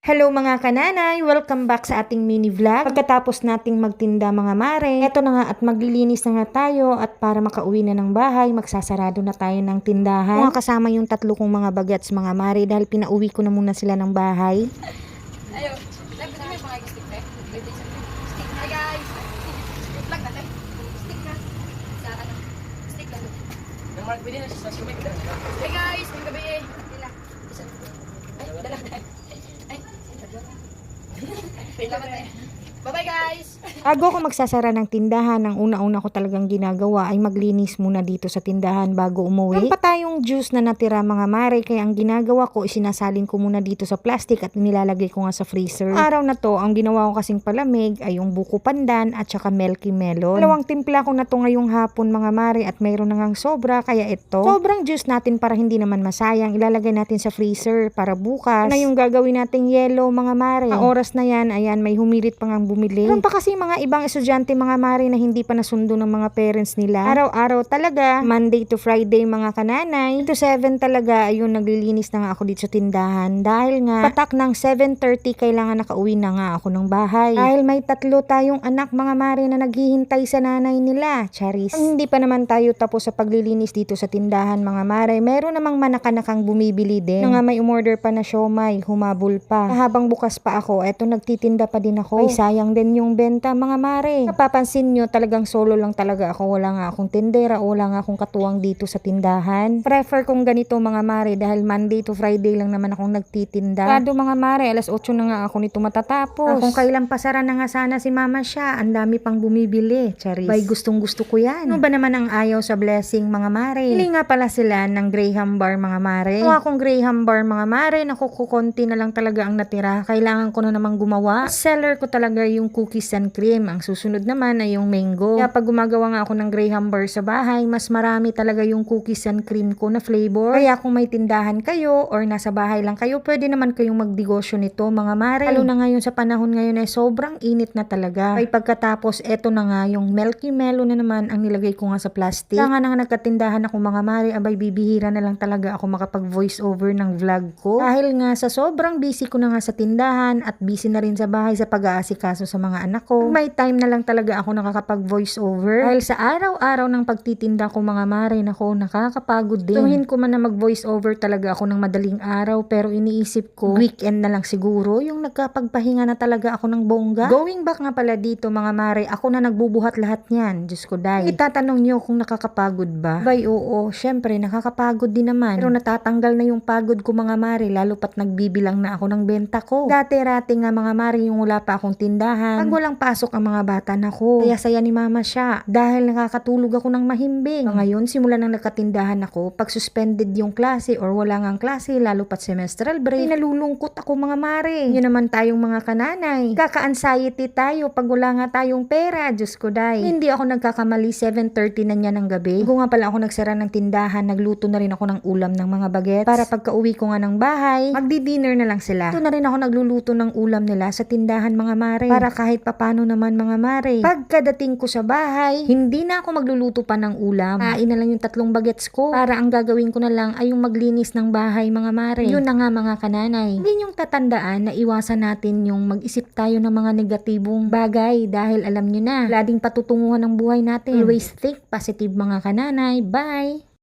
Hello mga kananay! Welcome back sa ating mini vlog. Pagkatapos nating magtinda mga mare, eto na nga at maglilinis na nga tayo at para makauwi na ng bahay, magsasarado na tayo ng tindahan. Mga kasama yung tatlo kong mga bagets mga mare dahil pinauwi ko na muna sila ng bahay. Ayo, live na may mga stick eh. Stick na guys. Vlog natin. Stick na. Sa ano? Stick lang. Yung mark video na sa sumit. Hey guys, may gabi eh. Dila. Ay, dala. Ay, bye-bye guys! Bago ako magsasara ng tindahan, ang una-una ko talagang ginagawa ay maglinis muna dito sa tindahan bago umuwi. Meron pa tayong juice na natira mga mare, kaya ang ginagawa ko isinasalin ko muna dito sa plastic at nilalagay ko nga sa freezer. Araw na to, ang ginawa ko kasing palamig ay yung buko pandan at saka milky melon. Dalawang timpla ko na to ngayong hapon mga mare at mayroon na ngang sobra, kaya ito. Sobrang juice natin para hindi naman masayang, ilalagay natin sa freezer para bukas na yung gagawin nating yellow mga mare. Ang oras na yan, ayan, may humirit pa ngang bumili. Meron pa kasi mga ibang estudyante mga mare na hindi pa nasundo ng mga parents nila. Araw-araw talaga, Monday to Friday mga kananay. To 7 talaga, ayun, naglilinis na nga ako dito sa tindahan. Dahil nga, patak ng 7:30, kailangan nakauwi na nga ako ng bahay. Dahil may tatlo tayong anak mga mare na naghihintay sa nanay nila. Charis. Hindi pa naman tayo tapos sa paglilinis dito sa tindahan mga mare. Meron namang manakanakang bumibili din. Na nga may umorder pa na siomay, humabol pa. Habang bukas pa ako, eto nagtitinda pa din ako. Ay, sayang din yung benta mga mare. Napapansin nyo, talagang solo lang talaga ako. Wala nga akong tindera, wala nga akong katuwang dito sa tindahan. Prefer kong ganito mga mare dahil Monday to Friday lang naman akong nagtitinda. Kado mga mare, alas 8 na nga ako nito matatapos. Kung kailan pasara na nga sana si mama siya, ang dami pang bumibili. Charis. Bay, gustong gusto ko yan. Ano ba naman ang ayaw sa blessing mga mare? Hili nga pala sila ng Graham bar mga mare. Kung akong Graham bar mga mare, nakukukunti na lang talaga ang natira. Kailangan ko na namang gumawa. Seller ko talaga yung cookies and cream. Ang susunod naman ay yung mango. Kaya pag gumagawa nga ako ng Graham bar sa bahay, mas marami talaga yung cookies and cream ko na flavor. Kaya kung may tindahan kayo or nasa bahay lang kayo, pwede naman kayong magdegosyo nito mga mare. Lalo na ngayon sa panahon ngayon ay sobrang init na talaga. Ay pagkatapos, eto na nga yung milky melon na naman ang nilagay ko nga sa plastic. Kaya nga nang nagkatindahan ako mga mare, abay bibihira na lang talaga ako makapag voice over ng vlog ko. Dahil nga sa sobrang busy ko na nga sa tindahan at busy na rin sa bahay sa pag-aasikaso sa mga anak ko, may time na lang talaga ako nakakapag voice over. Dahil sa araw-araw ng pagtitinda ko mga mare, nako, nakakapagod din. Tuhin ko man na mag voice over talaga ako ng madaling araw, pero iniisip ko weekend na lang siguro yung nagkapagpahinga na talaga ako ng bongga. Going back nga pala dito mga mare, ako na nagbubuhat lahat niyan. Diyos ko dahil. Itatanong nyo kung nakakapagod ba? Bay, oo, syempre nakakapagod din naman. Pero natatanggal na yung pagod ko mga mare, lalo pat nagbibilang na ako ng benta ko. Dati-rati nga mga mare, yung wala pa akong tindahan, pag walang pasok ang mga bata, nako, kaya saya ni mama siya dahil nakakatulog ako ng mahimbing. Ngayon, simula nang nakatindahan ako, pag suspended yung klase or wala ngang klase, lalo pat semestral break, nalulungkot ako mga mare. Yun naman tayong mga kananay. Kaka-anxiety tayo pag wala nga tayong pera. Diyos ko day. Hindi ako nagkakamali, 7:30 na niya ng gabi. Bago nga pala ako nagsara ng tindahan, nagluto na rin ako ng ulam ng mga bagets para pagka uwi ko nga ng bahay, magdi-dinner na lang sila. Ito na rin ako nagluluto ng ulam nila sa tindahan mga mare para kahit papano naman mga mare. Pagkadating ko sa bahay, hindi na ako magluluto pa ng ulam. Kain na lang yung 3 bagets ko para ang gagawin ko na lang ay yung maglinis ng bahay mga mare. Yun na nga mga kananay. Hindi yung tatandaan na iwasan natin yung mag-isip tayo ng mga negatibong bagay dahil alam nyo na, lading patutunguhan ng buhay natin. Always think positive mga kananay. Bye!